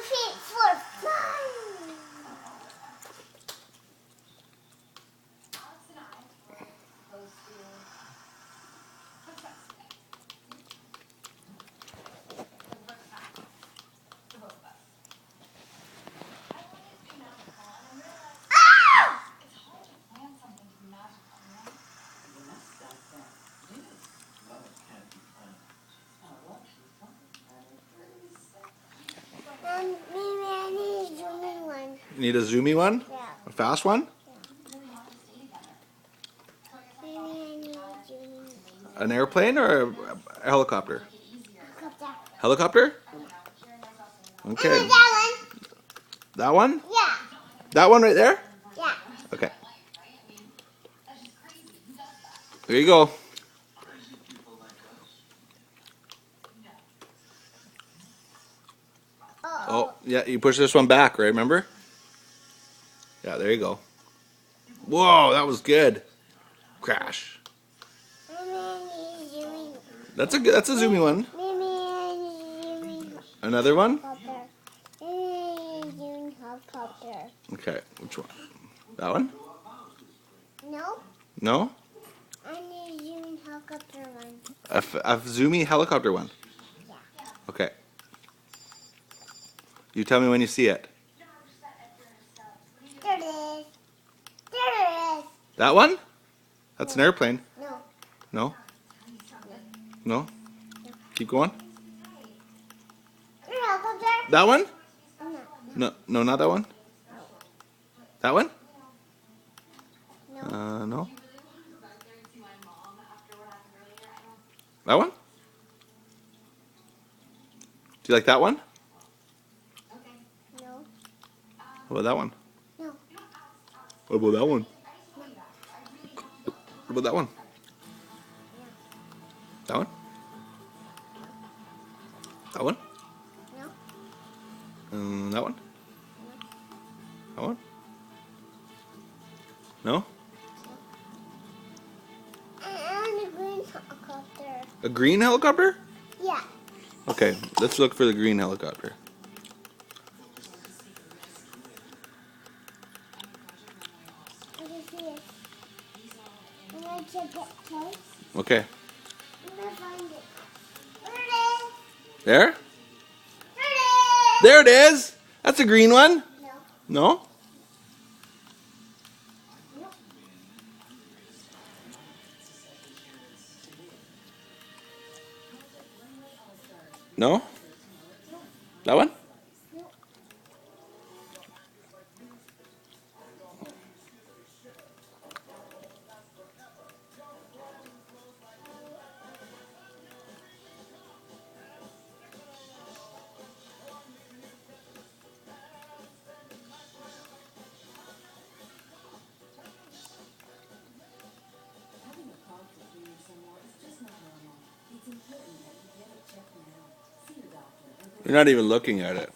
feet for fun. Maybe I need a zoomy one. Need a zoomy one? Yeah. A fast one? Maybe I need a zoomy one. An airplane or a helicopter? Helicopter. Helicopter? Okay. And that one. That one? Yeah. That one right there? Yeah. Okay. There you go. Oh, yeah, you push this one back, right? Remember? Yeah, there you go. Whoa, that was good. Crash. Maybe I need a zoomy one. That's a zoomy one. Maybe I need a zoomy Another one? helicopter. Maybe I need a zoomy helicopter. Okay, which one? That one? No? No? I need a zoomy helicopter one. A zoomy helicopter one? Yeah. Okay. You tell me when you see it. There it is. There it is. That one? That's an airplane. No. No? No? Keep going. There's a helicopter. That one? No. No, not that one. That one? No. No. That one? Do you like that one? No. What about that one? No. What about that one? What about that one? That one? That one? No. That one? That one? No? And a green helicopter. A green helicopter? Yeah. Okay, let's look for the green helicopter. I can see it. I'm going to check it, okay? Okay. I'm going to find it. There it is. There? There it is. There it is! That's a green one? No. No? Nope. No? That one? Nope. You're not even looking at it.